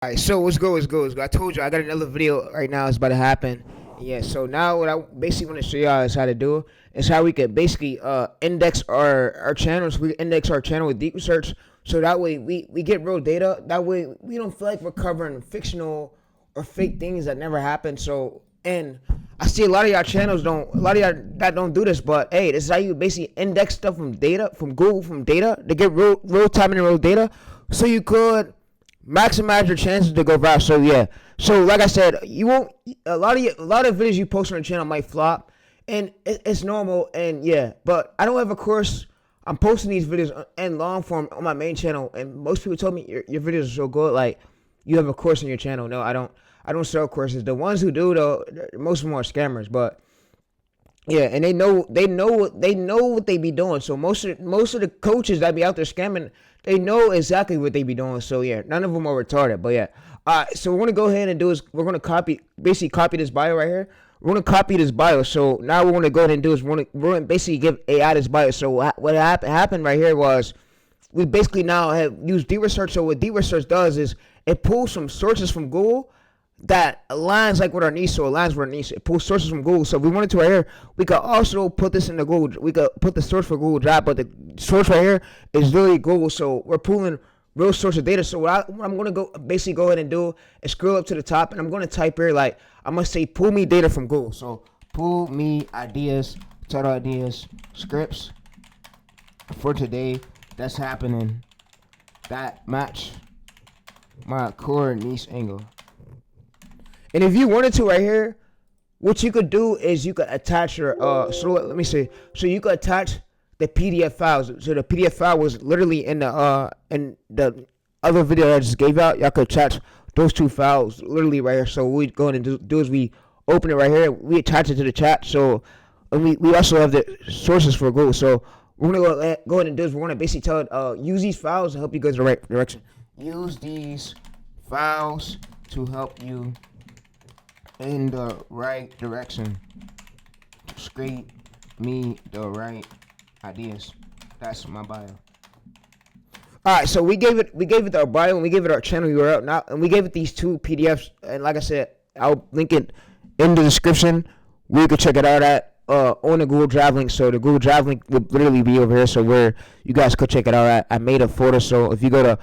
Alright, so what's good? I told you I got another video right now. It's about to happen. Yeah, so now what I basically want to show y'all is how to do is how we can basically index our channels. We index our channel with deep research, so that way we get real data. That way we don't feel like we're covering fictional or fake things that never happened. So and I see a lot of y'all channels don't, a lot of y'all that don't do this, but hey, this is how you basically index stuff from data, from Google, from data to get real time and real data, so you could maximize your chances to go viral. So yeah, so like I said, you won't, a lot of videos you post on the channel might flop, and it's normal. And yeah, but I don't have a course. I'm posting these videos in long form on my main channel, and most people told me your videos are so good, like you have a course on your channel. No, I don't sell courses. The ones who do though, most of them are scammers. But yeah, and they know what they be doing. So most of the coaches that be out there scamming, they know exactly what they be doing. So yeah, none of them are retarded. But yeah, so we're gonna go ahead and do is we're gonna basically copy this bio right here. We're gonna copy this bio. So now what we're gonna go ahead and do is we're gonna basically give AI this bio. So what happened right here was we basically now have used deep research. So what deep research does is it pulls some sources from Google that aligns like with our niche. So it aligns with our niche. It pulls sources from Google. So if we wanted to right here, we could also put this in the Google. We could put the source for Google Drive, but the source right here is really Google. So we're pulling real source of data. So what I'm gonna go ahead and do is scroll up to the top, and I'm gonna type here like I'm gonna say pull me data from Google. So pull me ideas, title ideas, scripts for today that's happening that match my core niche angle. And if you wanted to right here, what you could do is you could attach your so let me see. So you could attach the PDF files. So the PDF file was literally in the other video I just gave out. Y'all could attach those two files literally right here. So what we go ahead and do is we open it right here. We attach it to the chat. So and we also have the sources for Google. So we're gonna go ahead and do is we're gonna basically tell it use these files to help you go the right direction. Use these files to help you in the right direction. Scrape me the right ideas. That's my bio. Alright, so we gave it our bio, and we gave it our channel URL now, and we gave it these two PDFs. And like I said, I'll link it in the description where you can check it out at on the Google Drive link. So the Google Drive link will literally be over here, so where you guys could check it out at. I made a folder, so if you go to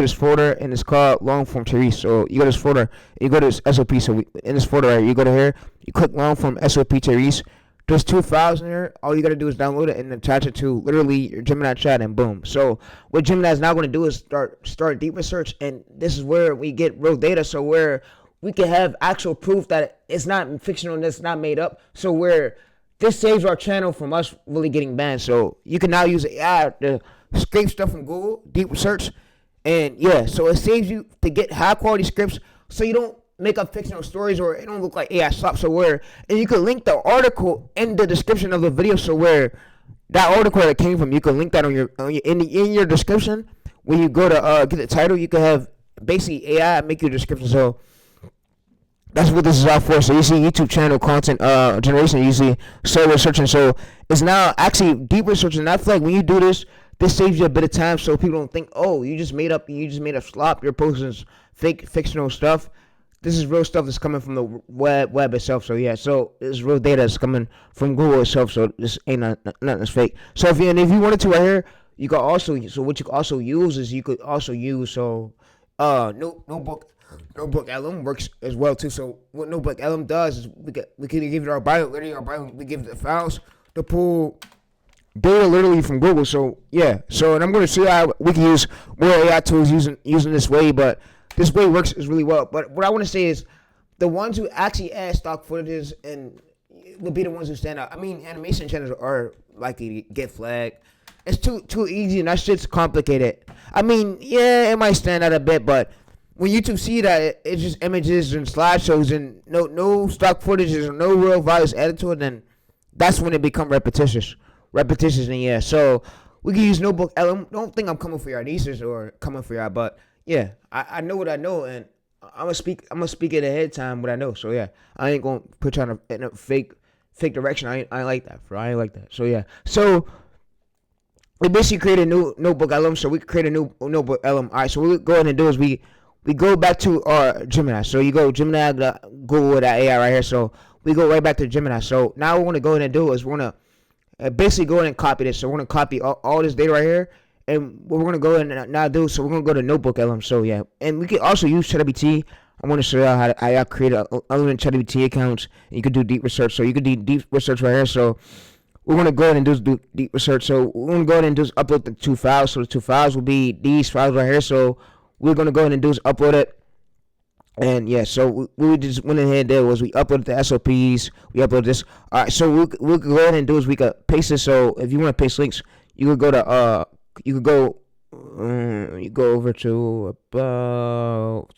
this folder, and it's called long form Therese. So you go to this folder, you go to this SOP. So in this folder right, you go to here, you click long form SOP Therese. There's two files in here. All you gotta do is download it and attach it to literally your Gemini chat, and boom. So what Gemini is now gonna do is start deep research, and this is where we get real data. So where we can have actual proof that it's not fictional and it's not made up. So where this saves our channel from us really getting banned. So you can now use AI to scrape stuff from Google, deep research, and yeah, so it saves you to get high quality scripts, so you don't make up fictional stories or it don't look like AI slop. So where, and you can link the article in the description of the video. So where that article that came from, you can link that in your description. When you go to get the title, you can have basically AI make your description. So that's what this is all for. So you see YouTube channel content generation, you see server searching. So it's now actually deep researching. I feel like when you do this, this saves you a bit of time, so people don't think, oh, you just made up slop. You're posting fake fictional stuff. This is real stuff that's coming from the web itself. So yeah, so it's real data that's coming from Google itself. So this ain't nothing that's fake. So if you wanted to right here, you could also, so what you could also use is you could also use Notebook LM works as well too. So what Notebook LM does is we can give it our bio, literally our bio. We give it the files to pull data literally from Google. So yeah, so and I'm going to show you how we can use more AI tools using this way, but this way works is really well. But what I want to say is the ones who actually add stock footages and will be the ones who stand out. I mean, animation channels are likely to get flagged. It's too easy, and that shit's complicated. I mean, yeah, it might stand out a bit, but when YouTube see that it's just images and slideshows and no stock footages or no real values added to it, then that's when it become repetitious. And yeah, so we can use Notebook LM. Don't think I'm coming for your nieces or coming for y'all, but yeah, I know what I know, and I'm gonna speak it ahead of time what I know. So yeah, I ain't gonna put you in a fake direction. I ain't like that, bro. I ain't like that. So yeah, so we basically create a new Notebook LM, so we can create a new Notebook LM. All right, so what we go ahead and do is we we go back to our Gemini. So you go Gemini, Google that AI right here. So we go right back to Gemini. So now what we're gonna go ahead and do is we're gonna basically go ahead and copy this. So we're gonna copy all this data right here, and what we're gonna go ahead and now do. So we're gonna go to NotebookLM. So yeah, and we can also use ChatGPT. I want to show you how y'all create unlimited ChatGPT accounts. And you can do deep research. So you can do deep research right here. So we're gonna go ahead and do deep research. So we're gonna go ahead and just upload the 2 files. So the 2 files will be these files right here. So we're gonna go ahead and do is upload it. And yeah, so we just went ahead and did was we uploaded the SOPs, we uploaded this. All right, so we'll go ahead and do is we could paste this. So if you want to paste links, you could go to you go over to about.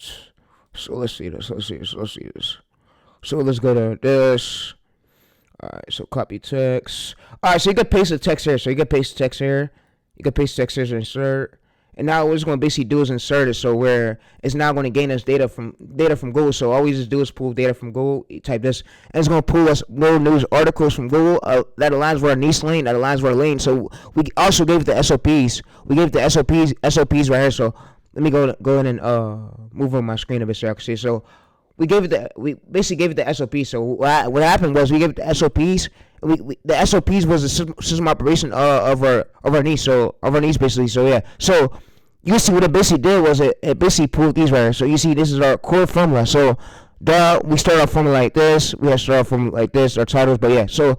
So let's see this. So let's go to this. All right, so copy text. All right, so you can paste the text here. So you can paste text here. You can paste text here, insert. And now what it's going to basically do is insert it, so where it's now going to gain us data from Google. So all we just do is pull data from Google. You type this, and it's going to pull us more news articles from Google that aligns with our niche lane, that aligns with our lane. So we also gave it the SOPs. We gave it the SOPs right here. So let me go in and move on my screen a bit so I can see. So we basically gave it the SOPs. So what happened was we gave it the SOPs. The SOPs was a system operation of our niche. So of our niche basically. So yeah. So you can see what it basically did was it basically pulled these right here. So you see this is our core formula. So we start off formula like this. We have to start off formula like this. Our titles, but yeah. So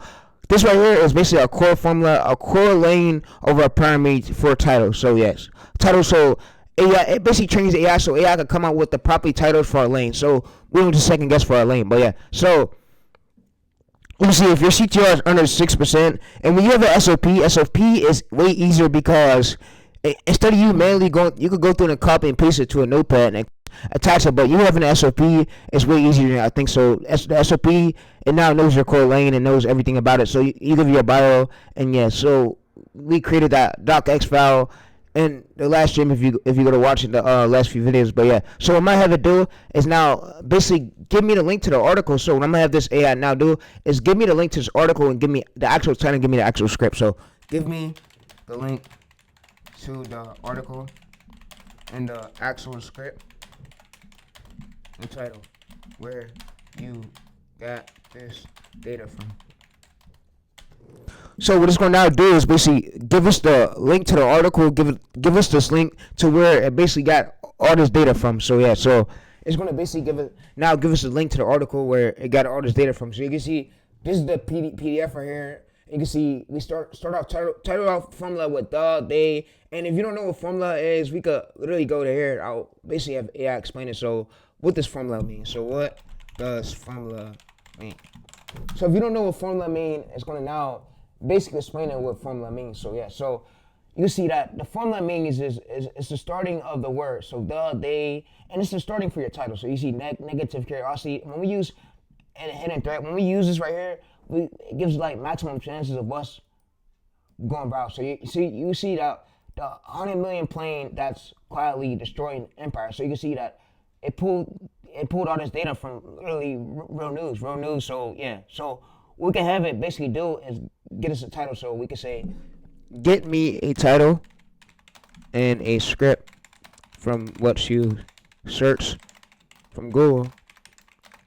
this right here is basically our core formula, our core lane of our pyramid for titles. So yes, titles. So AI, it basically trains AI so AI can come out with the proper titles for our lane. So we don't just second guess for our lane, but yeah. So you see if your CTR is under 6%, and when you have an SOP is way easier because instead of you manually going, you could go through and copy and paste it to a notepad and attach it. But you having an SOP is way easier, I think. So the SOP, it now knows your core lane and knows everything about it. So you give your bio, and yeah. So we created that docx file in the last stream if you go to watching the last few videos. But yeah, so what I'm gonna have it do is now basically give me the link to the article. So what I'm gonna have this AI now do is give me the link to this article and give me the actual title and give me the actual script. So give me the link to the article and the actual script and title where you got this data from. So what it's going to now do is basically give us the link to the article, give us this link to where it basically got all this data from. So yeah, so it's going to basically give us a link to the article where it got all this data from. So you can see this is the PDF right here. You can see we start off title off formula with the, they, and if you don't know what formula is, we could literally go to here. I'll basically have AI explain it. So what does formula mean? So what does formula mean? So if you don't know what formula mean, it's going to now basically explaining what formula means. So yeah, so you see that the formula means is the starting of the word. So the, they, and it's the starting for your title. So you see negative curiosity. When we use hidden threat, when we use this right here, it gives like maximum chances of us going viral. So you see that the 100 million plane that's quietly destroying empire. So you can see that it pulled all this data from literally real news. So yeah, so what we can have it basically do is get us a title. So we can say, get me a title and a script from what you search from Google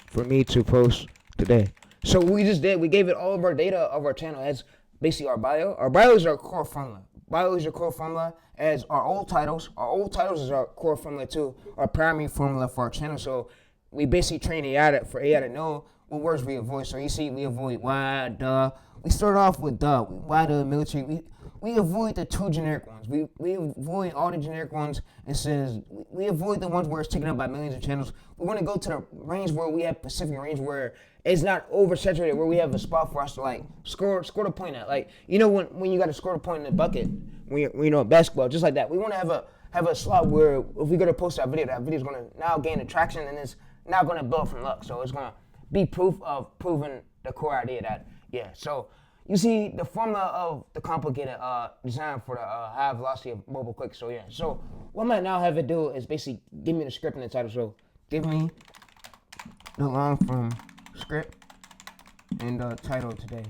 for me to post today. So what we just did, we gave it all of our data of our channel as basically our bio. Our bio is our core formula. Bio is your core formula as our old titles. Our old titles is our core formula too, our primary formula for our channel. So we basically train AI for AI to know what words we avoid. So you see we avoid why, duh. We start off with duh, why the military. We avoid the two generic ones. We avoid all the generic ones. It says we avoid the ones where it's taken up by millions of channels. We want to go to the range where we have Pacific range where it's not oversaturated, where we have a spot for us to like score the point at. Like you know when you got to score the point in the bucket when you know basketball, just like that. We want to have a slot where if we go to post that video is going to now gain attraction and it's now going to build from luck. So it's going to be proof of proving the core idea that yeah. So you see the formula of the complicated design for the high velocity of mobile click. So yeah, so what I might now have it do is basically give me the script and the title. So give me the long form script and the title today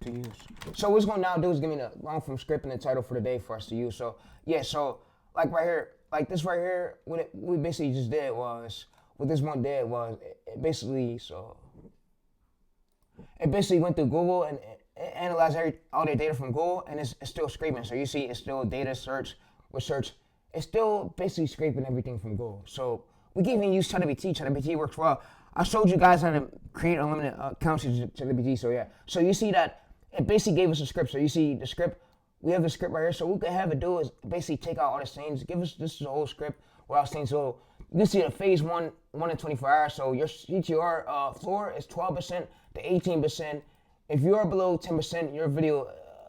to use. So what it's going to now do is give me the long form script and the title for the day for us to use. So yeah, so like right here, like this right here, what we basically just did was, what this one did was, it basically, so it basically went through Google and it analyzed all their data from Google, and it's still scraping. So you see, it's still data search with search. It's still basically scraping everything from Google. So we can even use ChatGPT. ChatGPT works well. I showed you guys how to create unlimited accounts with ChatGPT. So yeah, so you see that it basically gave us a script. So you see the script. We have the script right here. So what we could have it do is basically take out all the scenes. Give us this is the whole script without scenes. So you can see the phase one in 24 hours. So your CTR floor is 12% to 18%. If you're below 10%, your video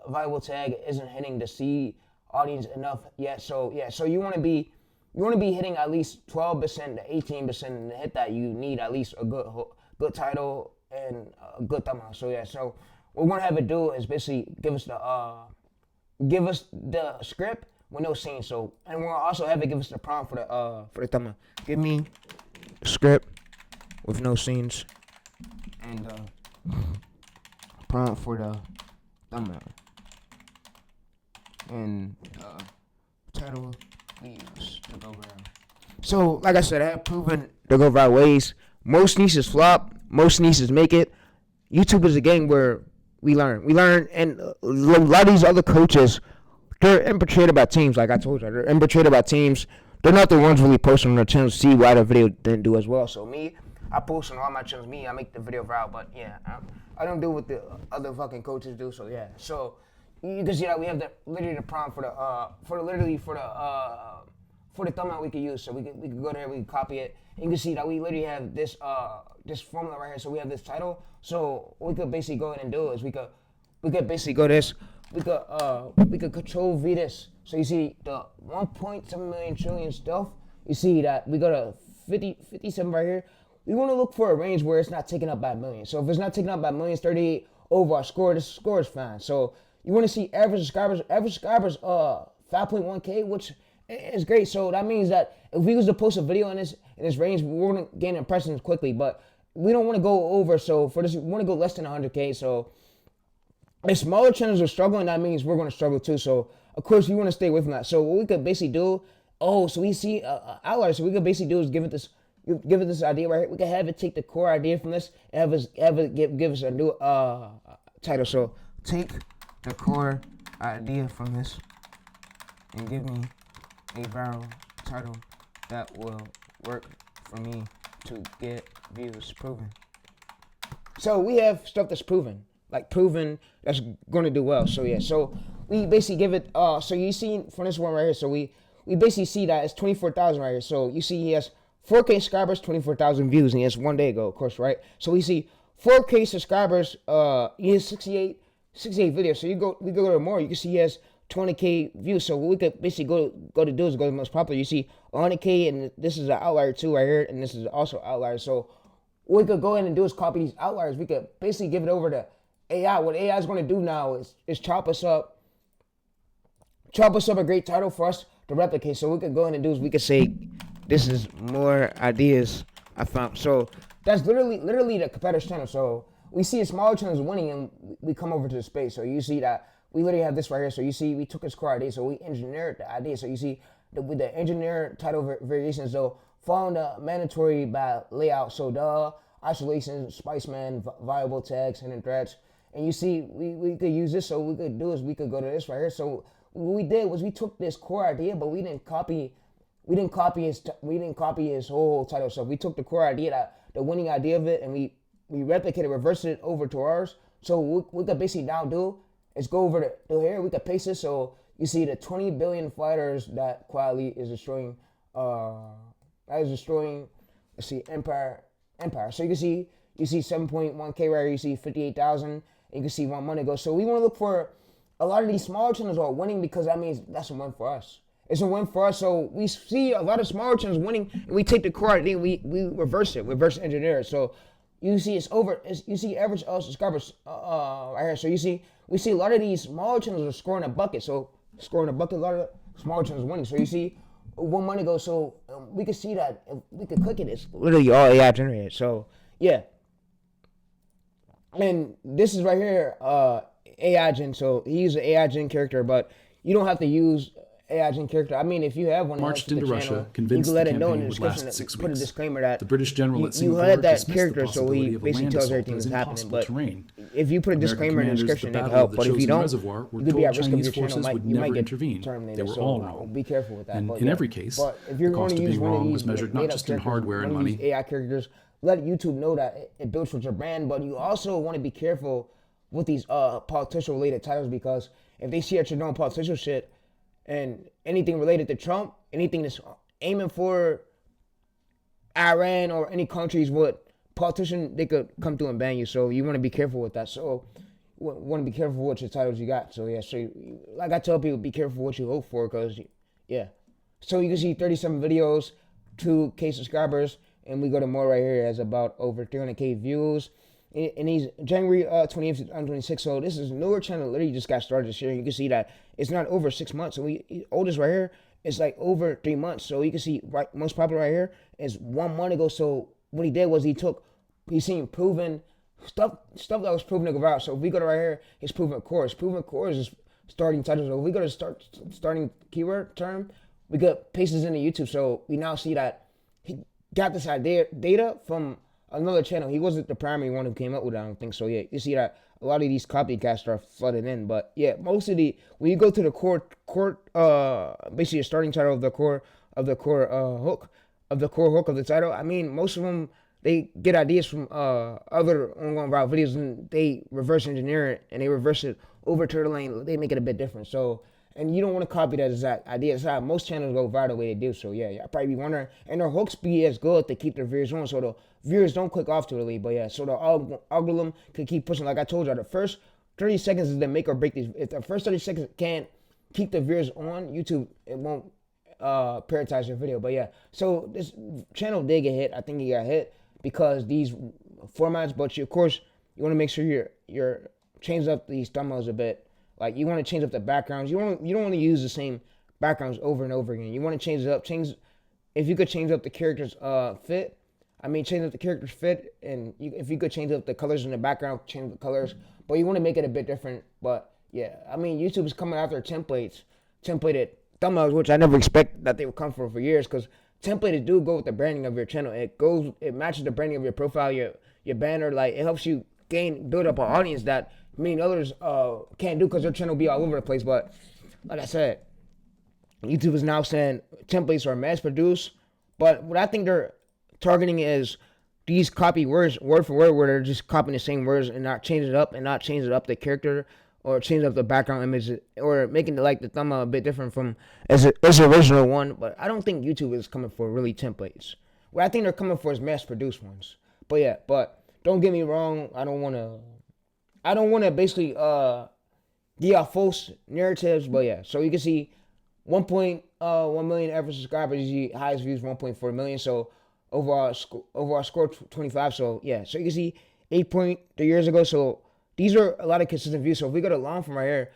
viable tag isn't hitting the C audience enough yet. So yeah, so you want to be hitting at least 12% to 18%, and to hit that you need at least a good title and a good thumbnail. So yeah, so what we're gonna have it do is basically give us the script with no scenes. So, and we're gonna also have it give us the prompt for the thumbnail. Give me a script with no scenes and prompt for the thumbnail and title we use to go viral. So, like I said, I have proven to go viral ways. Most niches flop, most niches make it. YouTube is a game where we learn, and a lot of these other coaches, they're infiltrated by teams. Like I told you, they're infiltrated by teams. They're not the ones really posting on their channels to see why the video didn't do as well. So me, I post on all my channels. I make the video viral, but yeah, I don't do what the other fucking coaches do. So yeah, so you can see that we have literally the prompt for the thumbnail we could use. So we could go there, we can copy it. And you can see that we literally have this formula right here. So we have this title. So what we could basically go ahead and do is we could basically go this. We could control V this. So you see the 1.7 million trillion stuff. You see that we go to 57 right here. We want to look for a range where it's not taken up by millions. So if it's not taken up by millions, 38 over our score, this score is fine. So you want to see average subscribers 5.1K, which is great. So that means that if we was to post a video in this range, we're gonna gain impressions quickly. But we don't want to go over. So for this, we want to go less than 100K. So if smaller channels are struggling, that means we're going to struggle too. So of course we want to stay away from that. So what we could basically do, so we see outliers. So we could basically do is give it this idea right here. We could have it take the core idea from this and have it give us a new title. So take the core idea from this and give me a viral title that will work for me to get views proven. So we have stuff that's proven. Like proven that's going to do well. So yeah, so we basically give it, so you see from this one right here, so we basically see that it's 24,000 right here. So you see he has 4K subscribers, 24,000 views, and he has 1 day ago, of course, right? So we see 4K subscribers, he has 68 videos. So we go to more, you can see he has 20K views. So what we could basically go to do is go to the most popular. You see 100K, and this is an outlier too right here, and this is also outlier. So what we could go in and do is copy these outliers. We could basically give it over to AI. What AI is going to do now is chop us up a great title for us to replicate. So what we could go in and do is we could say, this is more ideas I found. So that's literally the competitor's channel. So we see a smaller channel is winning, and we come over to the space. So you see that we literally have this right here. So you see we took his core idea, so we engineered the idea. So you see with the engineer title variations, though, following the mandatory by layout. So the isolation, Spiceman, viable tags, hidden threats. And you see, we could use this. So what we could do is we could go to this right here. So what we did was we took this core idea, but we didn't copy his whole title. So we took the core idea, the winning idea of it, and we replicated, reversed it over to ours. So what we could basically now do is go over to here. We could paste this. So you see the 20 billion fighters that quietly is destroying. Let's see, Empire. So you see 7.1K right here. You see 58,000. You can see 1 month ago. So we want to look for a lot of these smaller channels are winning, because that means that's a win for us. It's a win for us. So we see a lot of smaller channels winning, and we take the core idea, we reverse engineer it. So you see you see average subscribers right here. So we see a lot of these smaller channels are scoring a bucket. So scoring a bucket, a lot of smaller channels winning. So you see 1 month ago. So we can see that if we could click it, it's literally all AI generated. So yeah. And this is right here, AI gen. So he used an AI gen character, but you don't have to use AI gen character. I mean, if you have one that helps marched with into the Russia, channel, you convinced can the let it know in campaign the would description. last 6 Put a weeks. disclaimer that The British general at you Singapore had that dismissed the character, so he possibility of a basically land tells assault everything as that's happening. impossible But terrain. if you put a American disclaimer in the commanders at the description, it can Battle of help. the But if you Chosin don't, Reservoir were you could be told at risk of Chinese your channel. forces would You might never get intervene. terminated. They were So all wrong. be careful with that. And But in yeah. every case, But if the you're going cost to of use being one of wrong these was measured not made-up just in characters, hardware and one of these money. AI characters, let YouTube know that it builds with your brand. But you also want to be careful with these politician-related titles, because if they see that you're doing politician shit and anything related to Trump, anything that's aiming for Iran or any countries with politician, they could come through and ban you. So you want to be careful with that. So you want to be careful what your titles you got. So yeah, so like I tell people, be careful what you hope for, because yeah. So you can see 37 videos, 2K subscribers, and we go to more right here. It has about over 300K views. And he's January 28th, 2026. So this is a newer channel. Literally just got started this year. You can see that it's not over 6 months. So oldest right here is like over 3 months. So you can see right most popular right here is 1 month ago. So what he did was he's seen proven stuff that was proven to go out. So if we go to right here, it's proven course. Proven course is starting titles. So if we go to starting keyword term, we got paste this into YouTube. So we now see that he got this idea data from another channel. He wasn't the primary one who came up with it, I don't think so. Yeah, you see that a lot of these copycats are flooded in. But yeah, most of when you go to the core basically the starting title of the core hook of the title, I mean, most of them, they get ideas from other ongoing route videos, and they reverse engineer it and they reverse it over to the lane. They make it a bit different. So, and you don't want to copy that exact idea. That's how most channels go viral the way they do. So yeah, I probably be wondering, and their hooks be as good to keep their viewers on, so the viewers don't click off to the lead. But yeah, so the algorithm could keep pushing. Like I told you, the first 30 seconds is the make or break these. If the first 30 seconds can't keep the viewers on YouTube, it won't prioritize your video. But yeah, so this channel did get hit. I think he got hit because these formats. But of course, you want to make sure you're changing up these thumbnails a bit. Like you want to change up the backgrounds. You don't want to use the same backgrounds over and over again. You want to change it up. If you could change up the characters fit. I mean, change up the characters fit, and if you could change up the colors in the background, change the colors. But you want to make it a bit different. But yeah, I mean, YouTube is coming after templated thumbnails, which I never expect that they would come for years, because templated do go with the branding of your channel. It matches the branding of your profile, your banner. Like it helps you build up an audience that many others can't do, because their channel be all over the place. But like I said, YouTube is now saying templates are mass produced. But what I think they're targeting is these copy words word for word, where they're just copying the same words and not changing it up the character, or changing up the background image, or making the thumbnail a bit different from as original one. But I don't think YouTube is coming for really templates. What I think they're coming for is mass produced ones. But yeah, don't get me wrong, I don't wanna basically give out false narratives. But yeah, so you can see 1.1 million average subscribers, usually highest views 1.4 million. So overall score 25. So yeah, so you can see 8.3 years ago. So these are a lot of consistent views. So if we go to long from right here,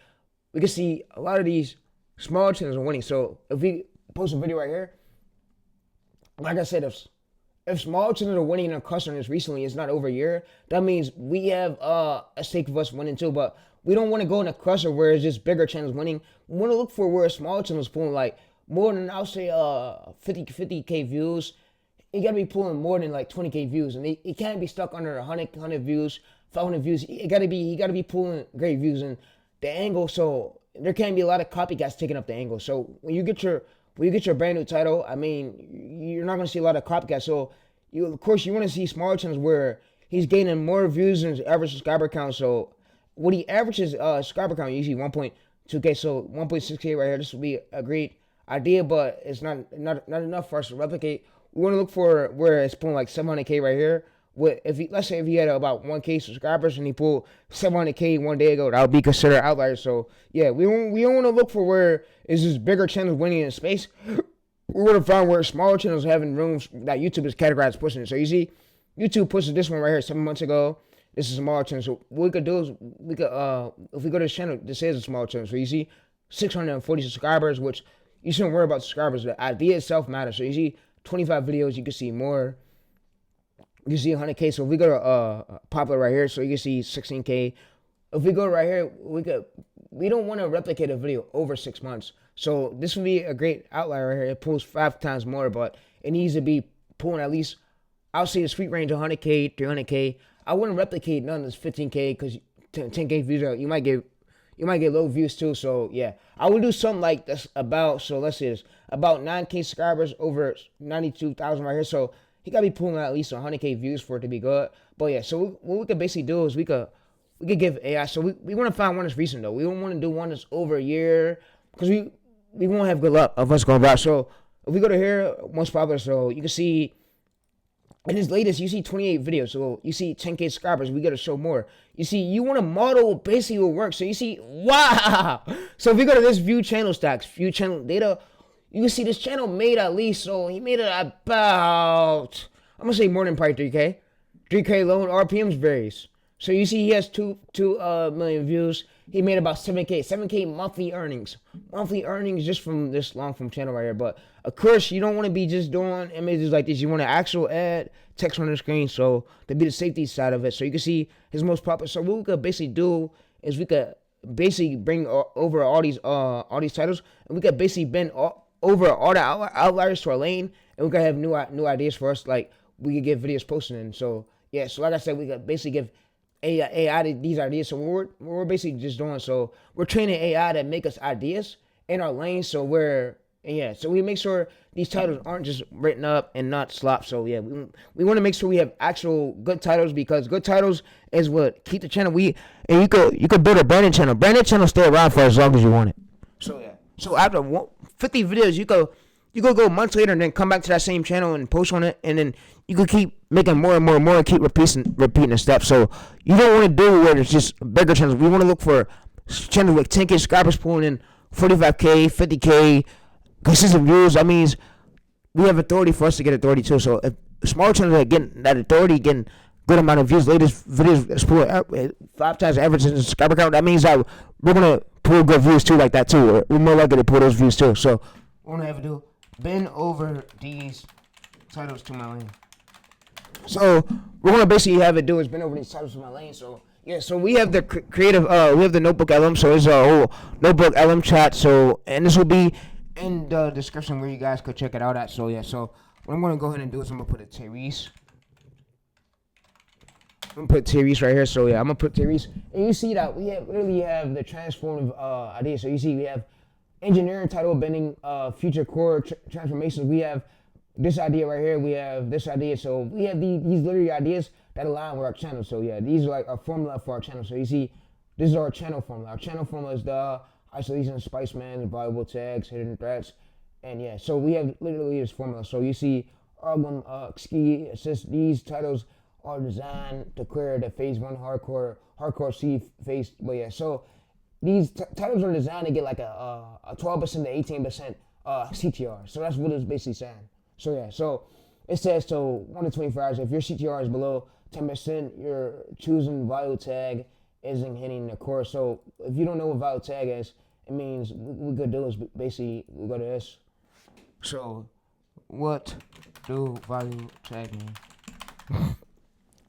we can see a lot of these small channels are winning. So if we post a video right here, like I said, if small channels are winning and clustering this recently, it's not over a year, that means we have a stake of us winning too. But we don't want to go in a cluster where it's just bigger channels winning. We want to look for where small channels pulling like more than, I'll say 50K views. You gotta be pulling more than like 20K views, and it can't be stuck under 100 views, 500 views. He gotta be pulling great views, and the angle. So there can't be a lot of copycats taking up the angle. So when you get your brand new title, I mean, you're not gonna see a lot of copycats. So of course you want to see smaller channels where he's gaining more views than his average subscriber count. So what he averages subscriber count usually 1.2K, so 1.6K right here. This would be a great idea, but it's not enough for us to replicate. We want to look for where it's pulling like 700K right here. Let's say if he had about 1K subscribers and he pulled 700K one day ago, that would be considered outliers. So yeah, we don't want to look for where is this bigger channels winning in space. We want to find where smaller channels having rooms that YouTube is categorized pushing it. So you see, YouTube pushes this one right here 7 months ago. This is a small channel. So what we could do is if we go to this channel, this is a small channel. So you see 640 subscribers, which you shouldn't worry about subscribers. The idea itself matters. So you see 25 videos, you can see more. You can see 100K. So if we go to popular right here, so you can see 16K, if we go right here, we don't want to replicate a video over 6 months. So this would be a great outlier right here. It pulls 5 times more, but it needs to be pulling at least, I'll say the sweet range 100K, 300K. I wouldn't replicate none of this 15K because 10K views you might get low views too. So yeah, I would do something like this about, so let's see this, about 9K subscribers over 92,000 right here. So he got to be pulling at least 100K views for it to be good. But yeah, so what we could basically do is we could give AI. So we want to find one that's recent though. We don't want to do one that's over a year because we won't have good luck of us going back. So if we go to here, most popular, so you can see in his latest, you see 28 videos. So you see 10K subscribers. We got to show more. You see, you want to model basically what works. So you see, wow. So if we go to this view channel stacks, view channel data, you can see this channel made at least, so he made it about, I'm going to say more than probably 3K. 3K alone, RPMs varies. So you see he has 2 million views. He made about 7K monthly earnings. Monthly earnings just from this long form channel right here. But of course, you don't want to be just doing images like this. You want to actual add text on the screen. So to be the safety side of it. So you can see his most popular. So what we could basically do is we could basically bring over all these titles, and we could basically bend over all the outliers to our lane, and we could have new ideas for us. Like we could get videos posted in. So yeah. So like I said, we could basically give AI these ideas. So we're basically just doing, so we're training AI to make us ideas in our lane. So so we make sure these titles aren't just written up and not slop. So yeah, we want to make sure we have actual good titles, because good titles is what keep the channel. And you could build a branded channel. Branded channel stay around for as long as you want it. So yeah. So after 50 videos, you go months later and then come back to that same channel and post on it, and then you could keep making more and more and more and keep repeating the steps. So you don't want to do where it's just bigger channels. We want to look for channels with 10K subscribers pulling in 45K, 50K, consistent views. That means we have authority for us to get authority too. So if small channels are getting that authority, getting good amount of views, latest videos is pulling 5 times the average subscriber count, that means that we're going to pull good views too like that too. We're more likely to pull those views too. So what I have to do, bend over these titles to my lane. So we're gonna basically have it do is bend over these titles to my lane. So yeah, so we have the creative, we have the notebook LM. So it's a whole notebook LM chat. So, and this will be in the description where you guys could check it out at. So yeah, so what I'm gonna go ahead and do is I'm gonna put a Tyrese. I'm gonna put Tyrese right here. So yeah, I'm gonna put Tyrese, and you see that we literally have the transformative idea. So you see we have engineering title bending, future core transformations. We have this idea right here. We have this idea. So we have these literally ideas that align with our channel. So yeah, these are like our formula for our channel. So you see, this is our channel formula. Our channel formula is the isolation, spice man, valuable tags, hidden threats, and yeah. So we have literally this formula. So you see, album, ski, assist. These titles are designed to clear the phase 1 hardcore C phase. But yeah, so these titles are designed to get like a 12% to 18% CTR. So that's what it's basically saying. So yeah, so it says, so 1 to 24 hours, if your CTR is below 10%, your choosing value tag isn't hitting the core. So if you don't know what value tag is, it means what we could do is basically we go to this. So what do value tag mean?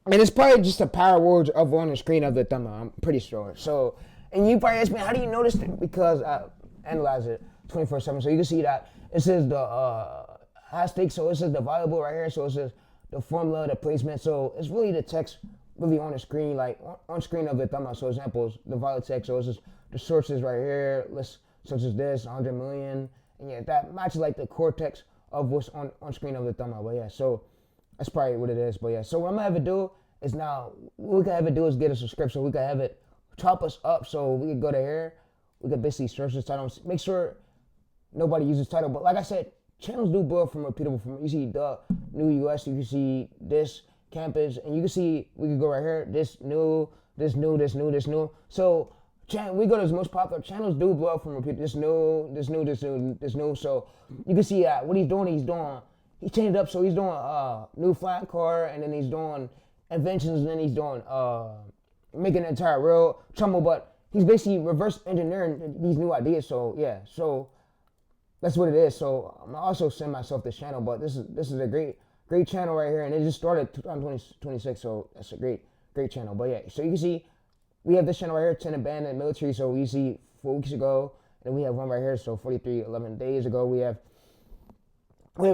And it's probably just a power word of on the screen of the thumbnail, I'm pretty sure. So, and you probably ask me, how do you notice it? Because I analyze it 24/7. So you can see that it says the high stakes. So it says the valuable right here. So it says the formula, the placement. So it's really the text really on the screen, like on screen of the thumbnail. So examples, the value text. So it's just the sources right here. Let's such as this, 100 million. And yeah, that matches like the core text of what's on screen of the thumbnail. But yeah, so that's probably what it is. But yeah, so what I'm gonna have it do is now, what we can have it do is get a subscription. We can have it chop us up, so we can go to here. We can basically search this title, make sure nobody uses title. But like I said, channels do build from repeatable. From you see the new US, you can see this campus, and you can see we can go right here. This new. So we go to the most popular channels do blow up from repeat. This new. So you can see what he's doing. He changed it up. So he's doing new flat car, and then he's doing inventions, and then he's doing making an entire real trouble. But he's basically reverse engineering these new ideas. So yeah, so that's what it is. So I'm also send myself this channel, but this is a great channel right here, and it just started 2026. So that's a great channel. But yeah, so you can see we have this channel right here, 10 abandoned military. So we see 4 weeks ago, and we have one right here. So 43, 11 days ago, we have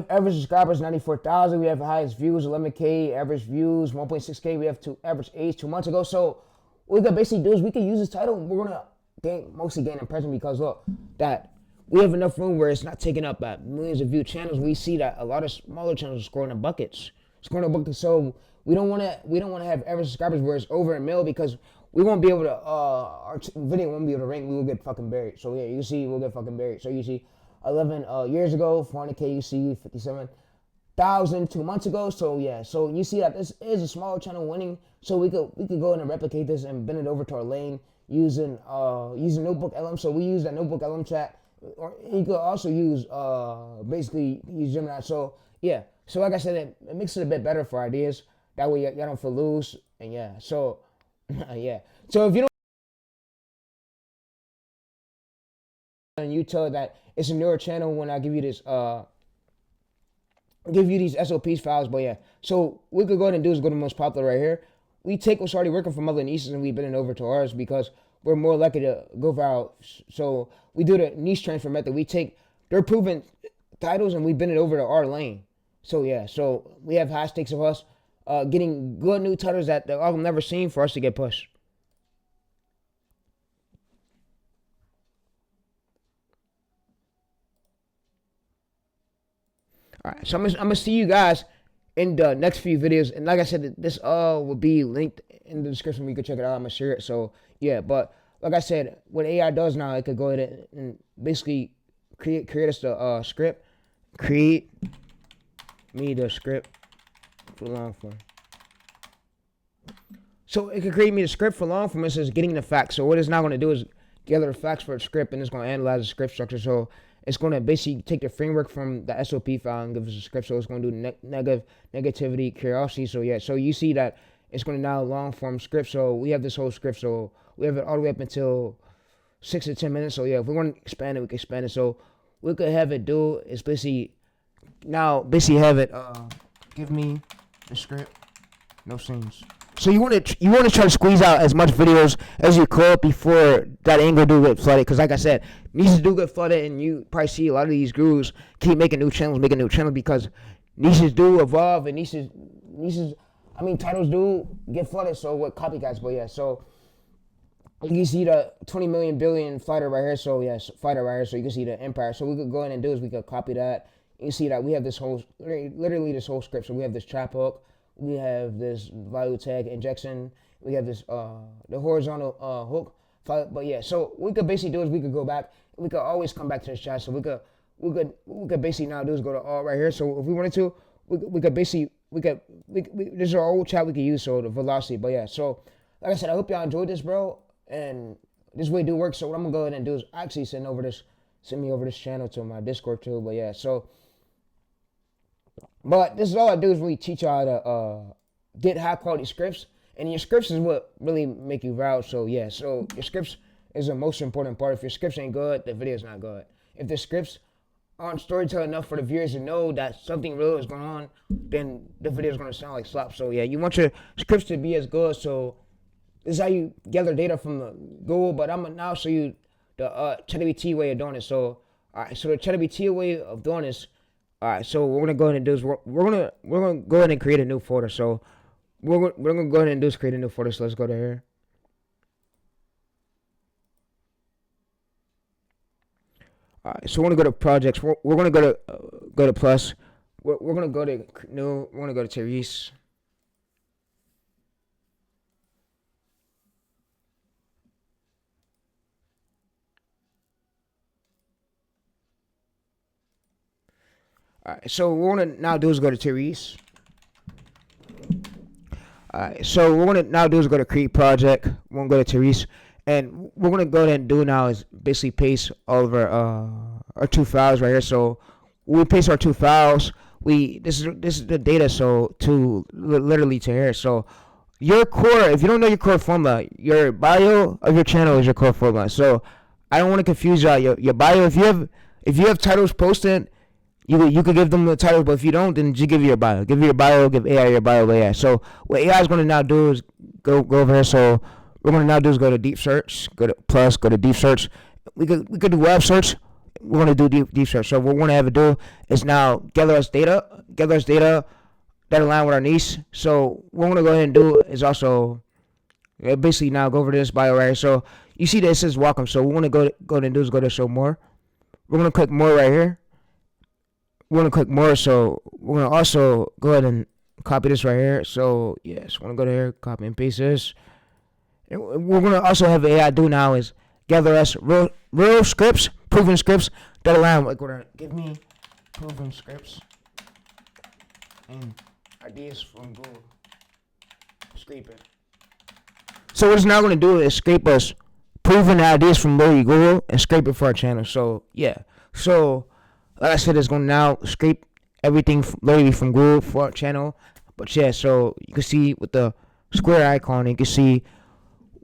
average subscribers 94,000. We have highest views 11K, average views 1.6K. We have average age 2 months ago. So what we can basically do is we can use this title. We're gonna mostly gain impression because look, that we have enough room where it's not taking up at millions of view channels. We see that a lot of smaller channels are scoring in buckets. So we don't want to have average subscribers where it's over a mil because we won't be able to our video won't be able to rank. We will get fucking buried. So yeah, you see we'll get fucking buried. So you see 11 years ago, 400K. You see 57,000 2 months ago. So yeah, so you see that this is a smaller channel winning. So we could go in and replicate this and bend it over to our lane using NotebookLM. So we use that NotebookLM chat, or you could also use basically use Gemini. So yeah, so like I said, it makes it a bit better for ideas. That way y'all don't feel loose. And yeah, so yeah. So if you don't, and you tell that it's a newer channel when I give you this give you these SOPs files. But yeah, so what we could go ahead and do is go to the most popular right here. We take what's already working from other niches and we bend it over to ours because we're more likely to go viral. So we do the niche transfer method. We take their proven titles and we bend it over to our lane. So yeah, so we have high stakes of us getting good new titles that I've never seen for us to get pushed. All right, so I'm gonna see you guys in the next few videos, and like I said, this will be linked in the description. You can check it out. I'm gonna share it. So yeah, but like I said, what AI does now, it could go ahead and basically create us the script, create me the script for long form. So it can create me the script for long form. It says getting the facts. So what it's now going to do is gather the facts for a script, and it's going to analyze the script structure. So it's going to basically take the framework from the SOP file and give us a script. So it's going to do negativity, curiosity. So yeah, so you see that it's going to now long form script. So we have this whole script. So we have it all the way up until 6 to 10 minutes. So yeah, if we want to expand it, we can expand it. So we could have it do is basically have it give me the script, no scenes. So you want to try to squeeze out as much videos as you could before that angle do get flooded. Because like I said, niches do get flooded, and you probably see a lot of these gurus keep making new channels because niches do evolve, and niches. I mean, titles do get flooded. So what copycats? But yeah, so you can see the 20 million billion fighter right here. So yes, fighter right here. So you can see the empire. So we could go in and do is we could copy that. You see that we have this whole, literally this whole script. So we have this trap hook. We have this value tag injection. We have this the horizontal hook. But yeah, so what we could basically do is we could go back. We could always come back to this chat. So we could basically now do is go to all right here. So if we wanted to, we could basically this is our old chat we could use. So the velocity. But yeah, so like I said, I hope y'all enjoyed this, bro. And this way do work. So what I'm gonna go ahead and do is actually send me over this channel to my Discord too. But yeah, so. But this is all I do is really teach y'all how to get high quality scripts, and your scripts is what really make you viral. So yeah, so your scripts is the most important part. If your scripts ain't good, the video's not good. If the scripts aren't storytelling enough for the viewers to know that something real is going on, then the video's gonna sound like slop. So yeah, you want your scripts to be as good. So this is how you gather data from the Google. But I'm gonna now show you the ChatGPT way of doing it. So all right, so the ChatGPT way of doing this. All right, so what we're gonna go ahead and do is we're gonna go ahead and create a new folder. So we're gonna go ahead and do is create a new folder. So let's go to here. All right, so we're gonna go to projects. We're gonna go to plus. We're gonna go to new. We're gonna go to Therese. All right, so what we're gonna now do is go to Therese. All right, so what we're gonna now do is go to create project. We're gonna go to Therese, and what we're gonna go ahead and do now is basically paste all of our two files right here. So when we paste our two files, this is the data. So to literally to here. So your core, if you don't know your core formula, your bio of your channel is your core formula. So I don't want to confuse y'all. Your bio, if you have titles posted. You could give them the title, but if you don't, then just give you your bio. Give AI your bio. But yeah. So what AI is going to now do is go over here. So What we're gonna now do is go to deep search, go to plus, go to deep search. We could do web search. We're gonna do deep search. So what we're gonna have to do is now gather us data that align with our niche. So what we're gonna go ahead and do is also basically now go over this bio right here. So you see that it says welcome. So what we're gonna go ahead and do is go to show more. We're gonna click more right here. We're gonna click more. So we're gonna also go ahead and copy this right here. So yes, we're gonna go to here, copy and paste this. And we're gonna also have AI do now is gather us real scripts, proven scripts that align. Like, we're gonna give me proven scripts and ideas from Google. Scrape it. So what it's now gonna do is scrape us proven ideas from Google and scrape it for our channel. So yeah. So like I said, it's gonna now scrape everything literally from Google for our channel. But yeah, so you can see with the square icon, you can see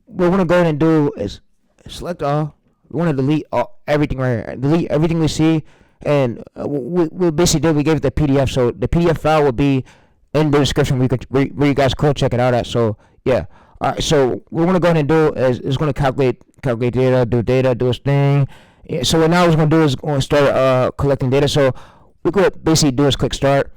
what we're gonna go ahead and do is select all. We want to delete everything right here. Delete everything we see, and we basically did. We gave it the PDF, so the PDF file will be in the description where you guys could check it out at. So yeah, all right. So what we're gonna go ahead and do is gonna calculate data, do its thing. Yeah, so what now it's gonna do is going to start collecting data. So we could basically do is click start.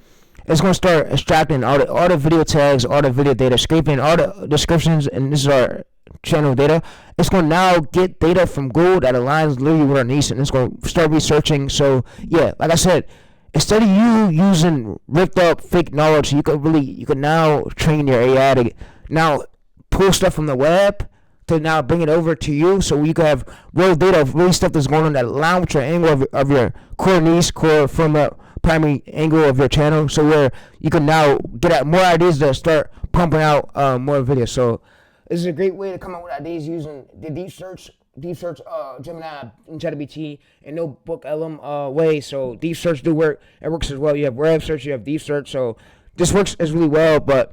It's going to start extracting all the video tags, all the video data, scraping all the descriptions, and this is our channel data. It's going to now get data from Google that aligns literally with our niche, and it's going to start researching. So yeah, like I said, instead of you using ripped up fake knowledge, you could now train your AI to now pull stuff from the web to now bring it over to you, so you can have real data of really stuff that's going on that align with your angle of your core niche, from the primary angle of your channel, so where you can now get at more ideas to start pumping out more videos. So this is a great way to come up with ideas using the deep search Gemini and ChatGPT and NotebookLM way. So deep search do work. It works as well. You have web search, you have deep search. So this works as really well. But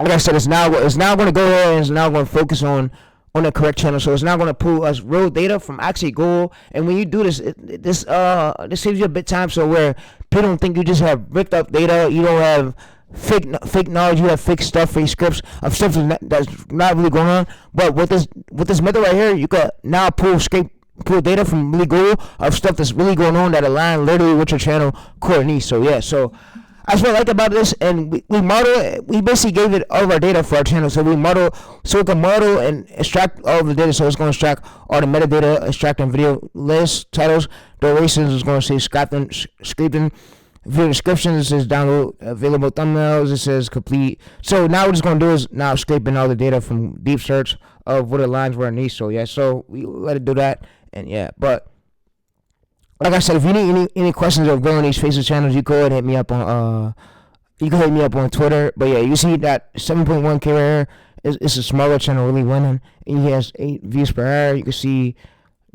like I said, it's now going to go there and it's now going to focus on the correct channel. So it's now going to pull us real data from actually Google. And when you do this, this saves you a bit of time. So where people don't think you just have ripped up data, you don't have fake knowledge, you have fake stuff, fake scripts of stuff that's not really going on. But with this method right here, you can now pull data from really Google of stuff that's really going on that align literally with your channel core niche. So yeah, so that's what I like about this, and we basically gave it all of our data for our channel. So we can model and extract all of the data. So it's going to extract all the metadata, extracting video lists, titles, durations. It's going to say scraping video descriptions. It says download available thumbnails. It says complete. So now what it's going to do is now scraping all the data from deep search of what aligns with our niche. So yeah, so we let it do that, and yeah, but like I said, if you need any questions of growing these Facebook channels, you could hit me up on Twitter. But yeah, you see that 7.1K right here is a smaller channel really winning. And he has 8 views per hour. You can see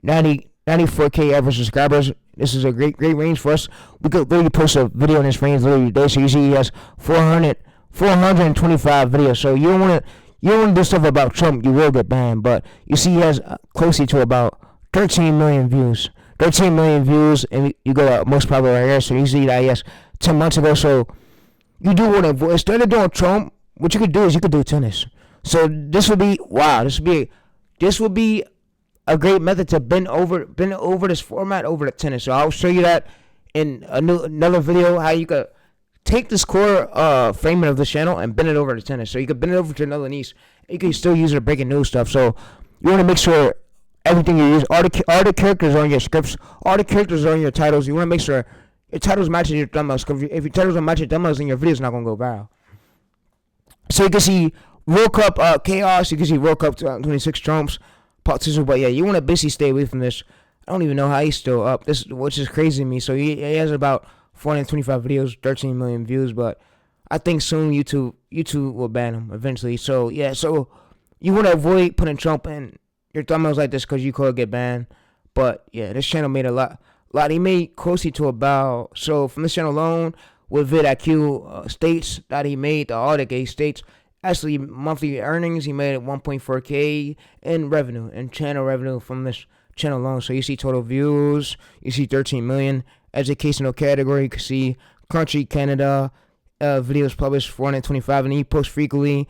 94K average subscribers. This is a great range for us. We could really post a video in this range literally today. So you see he has 425 videos. So you don't want to do stuff about Trump. You will get banned. But you see he has closely to about 13 million views. 13 million views, and you go to most popular right here. So you see that, yes, 10 months ago. So you do want to avoid, instead of doing Trump, what you could do is you could do tennis. So this would be a great method to bend over this format over to tennis. So I'll show you that in another video, how you could take this core framing of the channel and bend it over to tennis. So you could bend it over to another niche. You can still use it to breaking news stuff. So you want to make sure everything you use, all the characters on your scripts, all the characters on your titles, you want to make sure your titles match your thumbnails. Because if your titles don't match your thumbnails, then your video's not going to go viral. So you can see World Cup chaos. You can see World Cup 26 Trumps, politicians. But yeah, you want to basically stay away from this. I don't even know how he's still up. This, which is crazy to me. So he has about 425 videos, 13 million views. But I think soon YouTube will ban him eventually. So yeah, so you want to avoid putting Trump in your thumbnails like this because you could get banned. But yeah, this channel made a lot. He made closely to about, so from this channel alone, with vidIQ states that he made, the audit states, actually monthly earnings, he made 1.4K in revenue, in channel revenue from this channel alone. So you see total views, you see 13 million. Educational category, you can see country, Canada, videos published 425, and he posts frequently.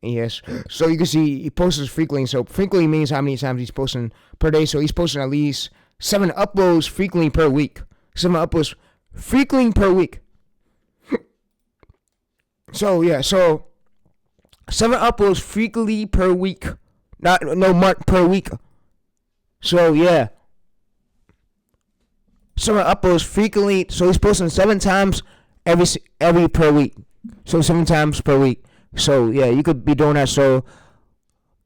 Yes. So you can see he posts frequently. So frequently means how many times he's posting per day. So he's posting at least 7 uploads frequently per week. 7 uploads frequently per week. So yeah, so 7 uploads frequently per week. Not no month per week. So yeah. 7 uploads frequently. So he's posting 7 times every per week. So 7 times per week. So yeah, you could be doing that. So,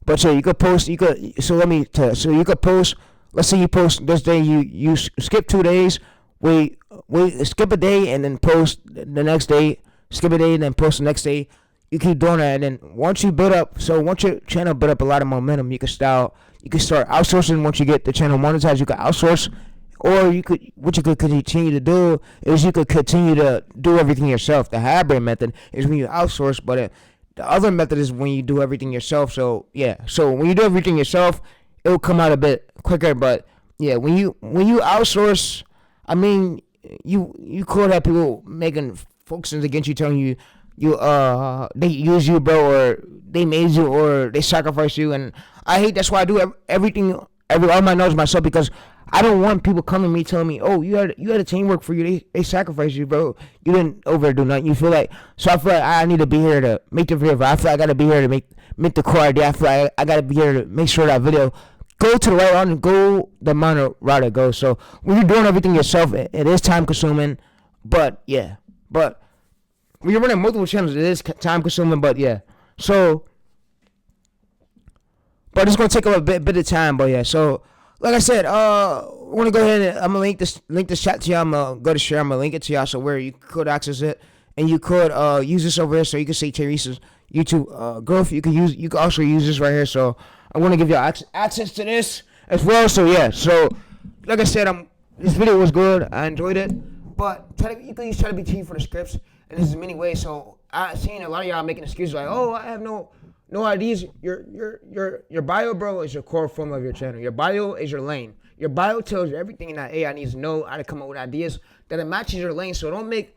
but yeah, you could post. You could. So let me tell. So you could post. Let's say you post this day. You skip 2 days. Wait. Skip a day and then post the next day. Skip a day and then post the next day. You keep doing that, and then once you build up. So once your channel build up a lot of momentum, you can start outsourcing. Once you get the channel monetized, you can outsource. Or what you could continue to do is you could continue to do everything yourself. The hybrid method is when you outsource, but the other method is when you do everything yourself. So yeah, so when you do everything yourself, it'll come out a bit quicker. But yeah, when you outsource, I mean, you could have people making focuses against you, telling you they use you, bro, or they made you, or they sacrifice you, and I hate. That's why I do everything, all my knowledge myself, because I don't want people coming to me telling me, oh, you had a team work for you. They sacrificed you, bro. You didn't overdo nothing. You feel like, so I feel like I need to be here to make the video. I feel like I got to be here to make the core idea. I feel like I got to be here to make sure that video go to the right route and go the amount of route it goes. So when you're doing everything yourself, it is time consuming. But yeah, but when you're running multiple channels, it is time consuming. But yeah, so, but it's going to take up a bit of time. But yeah, so. Like I said, I want to go ahead and I'm gonna link this chat to y'all. I'm gonna go to share. I'm gonna link it to y'all so where you could access it, and you could use this over here. So you can see Teresa's YouTube growth. You can also use this right here. So I want to give y'all access to this as well. So yeah. So like I said, this video was good. I enjoyed it, but you can use ChatGPT for the scripts, and there's many ways. So I seen a lot of y'all making excuses like, oh, I have no ideas. Your bio, bro, is your core form of your channel. Your bio is your lane. Your bio tells you everything that AI needs to know, how to come up with ideas that it matches your lane. So don't make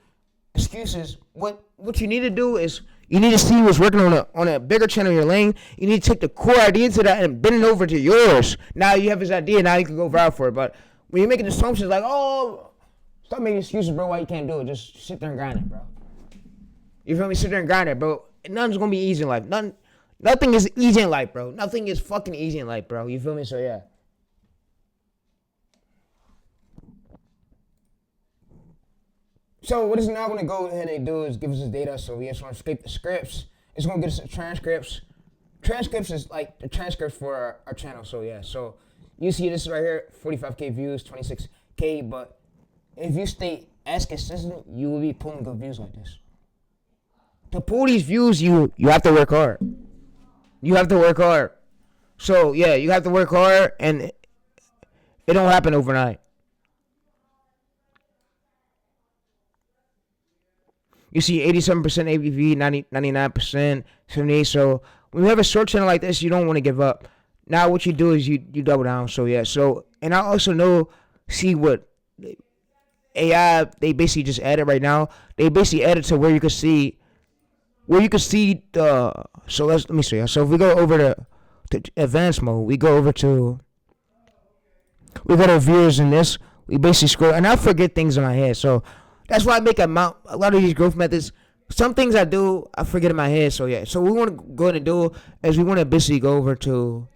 excuses. What you need to do is you need to see what's working on a bigger channel in your lane. You need to take the core idea to that and bend it over to yours. Now you have his idea. Now you can go viral for it. But when you're making assumptions like, oh, stop making excuses, bro, why you can't do it. Just sit there and grind it, bro. You feel me? Sit there and grind it, bro. Nothing's going to be easy in life. Nothing is easy in life, bro. Nothing is fucking easy in life, bro. You feel me? So, yeah. So, what it's now going to go ahead and do is give us the data. So, we just want to scrape the scripts. It's going to get us the transcripts. Transcripts is like the transcripts for our channel. So, yeah. So, you see this right here, 45K views, 26K. But if you stay as consistent, you will be pulling good views like this. To pull these views, you have to work hard. You have to work hard. So, yeah, you have to work hard, and it don't happen overnight. You see 87% ABV, 99%, 78%. So, when you have a short channel like this, you don't want to give up. Now, what you do is you double down. So, yeah. So, and I also see what AI, they basically just added right now. They basically added to where you can see the, so let me show you. So if we go over to advanced mode, we go to viewers in this, we basically scroll, and I forget things in my head, so that's why I make a lot of these growth methods. Some things I do, I forget in my head, so yeah. So what we want to go ahead and do is we want to basically go over to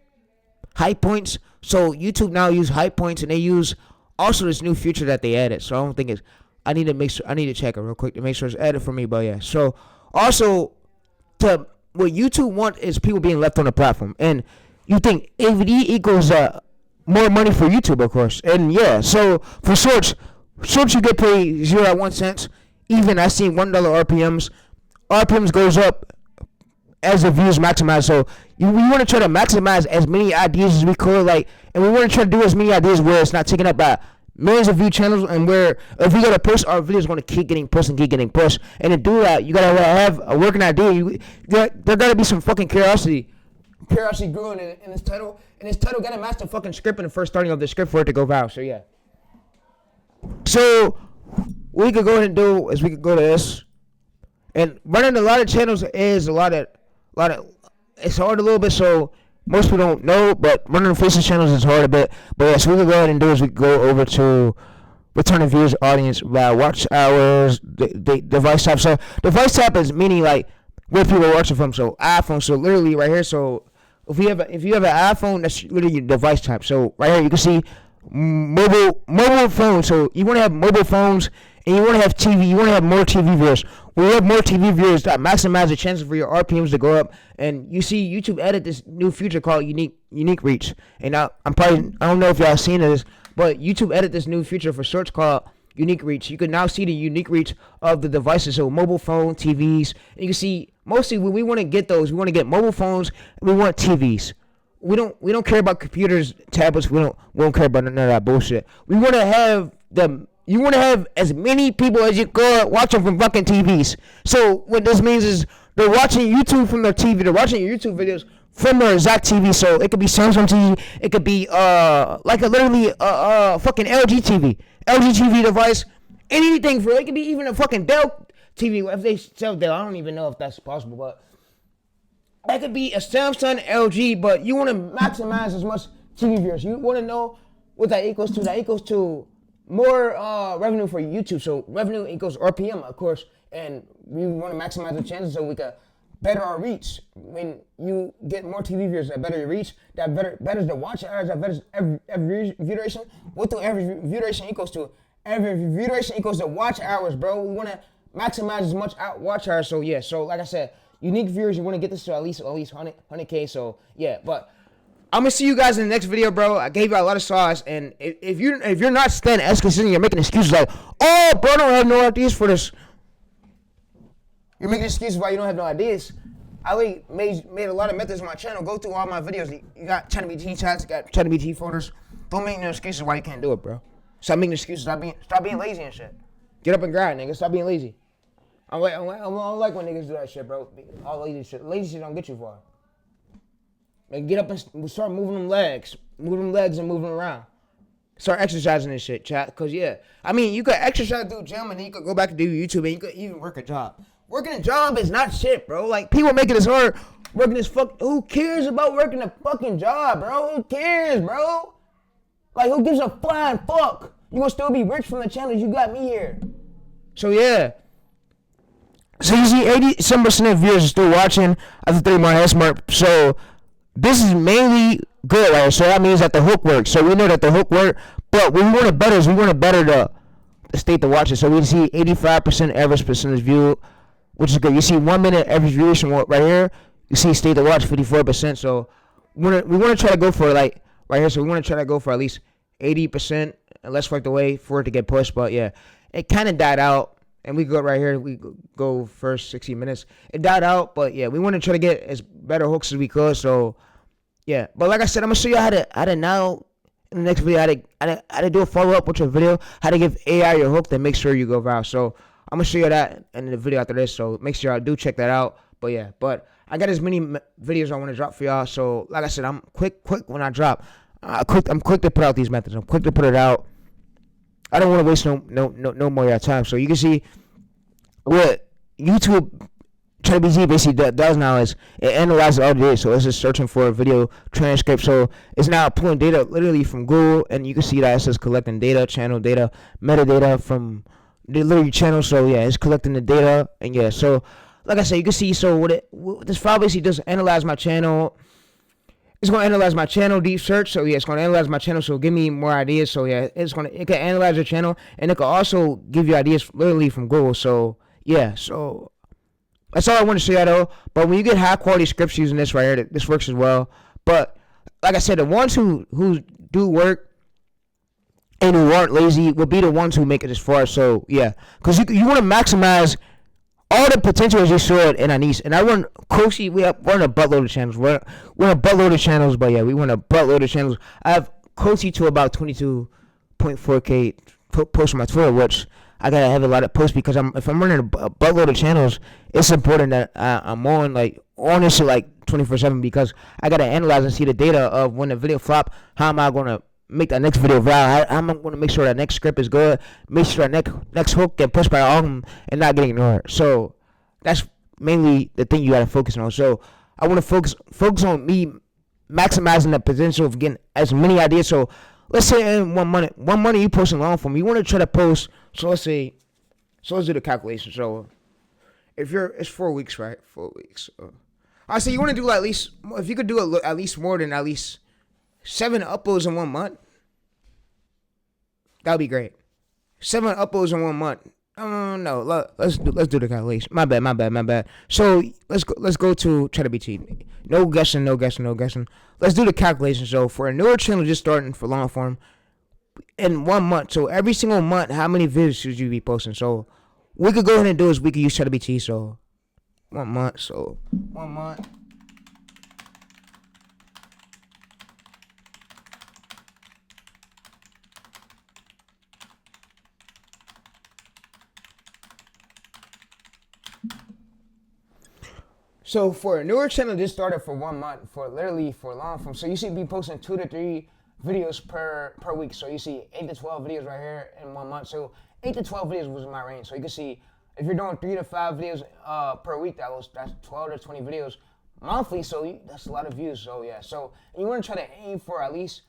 high points. So YouTube now use high points, and they use also this new feature that they added. So I don't think I need to check it real quick to make sure it's added for me, but yeah. So also, what YouTube want is people being left on the platform, and you think AVD equals more money for YouTube, of course, and yeah. So for shorts you get paid 0 at 1 cent. Even I seen $1 RPMs. RPMs goes up as the views maximize. So we want to try to maximize as many ideas as we could, and we want to try to do as many ideas where it's not taken up by millions of view channels, and where if we gotta push, our videos going to keep getting pushed. And to do that, you gotta have a working idea. There gotta be some fucking curiosity growing in this title. And this title gotta match the fucking script in the first starting of the script for it to go viral. So yeah. So what we could go ahead and do is we could go to this, and running a lot of channels is a lot of it's hard a little bit. So most people don't know, but running faces channels is hard a bit. But yeah, so we can go ahead and do is we go over to return of viewers, audience, watch hours, the device type. So device type is meaning like where people are watching from. So iPhone. So literally right here. So if you have an iPhone, that's literally your device type. So right here you can see mobile phone. So you want to have mobile phones and you want to have TV. You want to have more TV viewers. When you have more TV viewers, that maximize the chances for your RPMs to go up. And you see YouTube added this new feature called unique reach. And I don't know if y'all seen this, but YouTube added this new feature for search called unique reach. You can now see the unique reach of the devices. So mobile phone, TVs. And you can see mostly when we want to get those, we want to get mobile phones and we want TVs. We don't care about computers, tablets. We don't care about none of that bullshit. We want to have them. You want to have as many people as you could watching from fucking TVs. So what this means is they're watching YouTube from their TV. They're watching YouTube videos from their exact TV. So it could be Samsung TV. It could be like literally fucking LG TV device. Anything for it. It could be even a fucking Dell TV. If they sell Dell, I don't even know if that's possible, but that could be a Samsung, LG. But you want to maximize as much TV viewers. You want to know what that equals to. That equals to more revenue for YouTube. So revenue equals RPM, of course, and we want to maximize the chances so we can better our reach. When you get more TV viewers, that better your reach, that betters the watch hours, that betters every view duration. What do every view duration equals to? Every view duration equals to watch hours, bro. We want to maximize as much watch hours. So yeah, so like I said, unique viewers, you want to get this to at least 100K. So yeah, but I'm gonna see you guys in the next video, bro. I gave you a lot of sauce, and if you're not staying as consistent, you're making excuses like, oh, bro, I don't have no ideas for this. You're making excuses why you don't have no ideas. I already made a lot of methods on my channel. Go through all my videos. You got ChatGPT chats, you got ChatGPT folders. Don't make no excuses why you can't do it, bro. Stop making excuses. Stop being lazy and shit. Get up and grind, nigga. Stop being lazy. I don't like when niggas do that shit, bro. All lazy shit. Lazy shit don't get you far. Like, get up and start moving them legs. Move them legs and move them around. Start exercising this shit, chat. Because, yeah. I mean, you could exercise, do gym, and then you could go back and do YouTube, and you could even work a job. Working a job is not shit, bro. Like, people make it as hard working this who cares about working a fucking job, bro? Who cares, bro? Like, who gives a flying fuck? You gonna still be rich from the channels you got me here. So, yeah. So, you see 87% of viewers are still watching after 3 more head smart. So, this is mainly good, right? So that means that the hook works. So we know that the hook worked, but what we want to better is we want to better the state to watch it. So we see 85% average percentage view, which is good. You see 1 minute average duration right here. You see state to watch 54%. So we want to try to go for like right here. So we want to try to go for at least 80%, and less work the way for it to get pushed. But yeah, it kind of died out. And we go right here. We go first 60 minutes. It died out, but yeah, we want to try to get as better hooks as we could. So yeah, but like I said, I'm gonna show you how to now in the next video how to do a follow up with your video, how to give AI your hook that makes sure you go viral. So I'm gonna show you that in the video after this. So make sure I do check that out. But yeah, but I got as many videos I want to drop for y'all. So like I said, I'm quick when I drop. I'm quick to put out these methods. I'm quick to put it out. I don't want to waste no more of your time. So you can see what YouTube ChatGPT basically does now is it analyzes all the data. So it's just searching for a video transcript. So it's now pulling data literally from Google, and you can see that it says collecting data, channel data, metadata from the literally channel. So yeah, it's collecting the data, and yeah. So like I said, you can see. So what this file basically does analyze my channel. It's going to analyze my channel, deep search. So yeah, it's going to analyze my channel. So give me more ideas. So yeah, it can analyze your channel, and it can also give you ideas literally from Google. So yeah, so that's all I want to show you though. But when you get high quality scripts using this right here, this works as well. But like I said, the ones who do work and who aren't lazy will be the ones who make it as far. So yeah, because you want to maximize all the potential as you saw it in Anis. And I run Koshi, we run a buttload of channels. We're a buttload of channels, but yeah, we run a buttload of channels. I have Koshi to about 22.4K posts on my Twitter, which I gotta have a lot of posts because if I'm running a buttload of channels, it's important that I'm on this shit like 24/7 because I gotta analyze and see the data of when the video flop. How am I gonna make that next video viral? I'm going to make sure that next script is good, make sure that next hook get pushed by all of them and not getting ignored. So that's mainly the thing you got to focus on. So I want to focus on me maximizing the potential of getting as many ideas. So let's say in 1 month you posting long form. You want to try to post. So let's do the calculation. So it's 4 weeks, right? 4 weeks. I say you want to do at least, if you could do at least more than at least 7 uploads in 1 month, that would be great. 7 uploads in 1 month. No, let's do the calculation. My bad. So let's go to ChatGPT. No guessing. Let's do the calculation. So for a newer channel just starting for long form, in 1 month, so every single month, how many videos should you be posting? So we could go ahead and do is we could use ChatGPT. So 1 month. So 1 month. So for a newer channel, just started for 1 month, for long form. So you should be posting 2 to 3 videos per week. So you see 8 to 12 videos right here in 1 month. So 8 to 12 videos was my range. So you can see if you're doing 3 to 5 videos per week, that's 12 to 20 videos monthly. So that's a lot of views. So yeah. So you want to try to aim for at least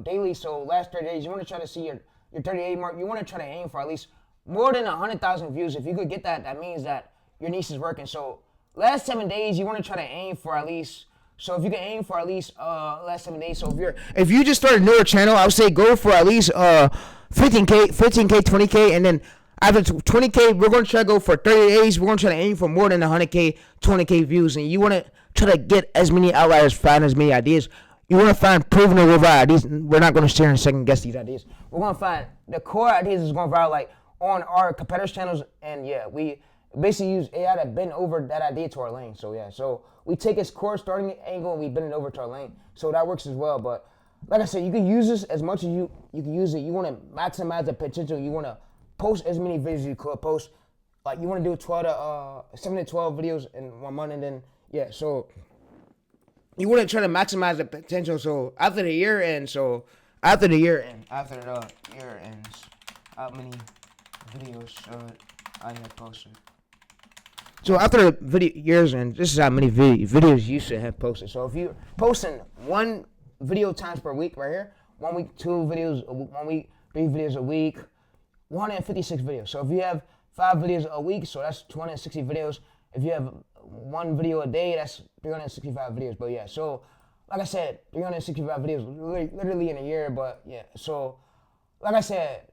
daily. So last 30 days, you want to try to see your 38 mark. You want to try to aim for at least more than 100,000 views. If you could get that, that means that your niche is working. So last 7 days, you want to try to aim for at least. So if you can aim for at least last 7 days. So if you just started a newer channel, I would say go for at least 15K, 20K, and then after 20K, we're going to try to go for 30 days. We're going to try to aim for more than 100K, 20K views, and you want to try to get as many outliers, find as many ideas. You want to find proven or viral ideas. We're not going to share and second guess these ideas. We're going to find the core ideas is going viral, like on our competitors' channels, and yeah, we basically use AI to bend over that idea to our lane. So yeah, so we take its core starting angle and we bend it over to our lane. So that works as well. But like I said, you can use this as much as you can use it. You want to maximize the potential. You want to post as many videos as you could post. Like you want to do 7 to 12 videos in 1 month, and then yeah. So you want to try to maximize the potential. So after the year ends, how many videos should I have posted? So after the video years end, this is how many videos you should have posted. So if you're posting 1 video times per week right here, 1 week, 2 videos, 1 week, 3 videos a week, 156 videos. So if you have 5 videos a week, so that's 260 videos. If you have 1 video a day, that's 365 videos. But yeah, so like I said, 365 videos literally in a year. But yeah, so like I said,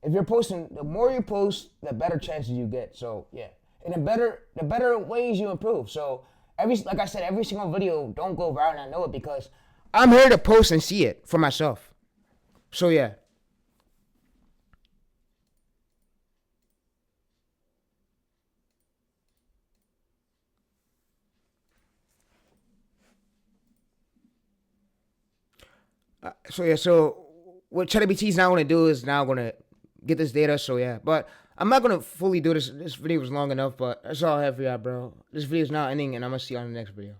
if you're posting, the more you post, the better chances you get. So yeah, and the better ways you improve. So like I said, every single video don't go viral, and I know it because I'm here to post and see it for myself. So yeah. So what ChatGPT is now going to do is now going to get this data. So yeah, but I'm not going to fully do this. This video was long enough, but that's all I have for y'all, bro. This video is now ending, and I'm going to see you on the next video.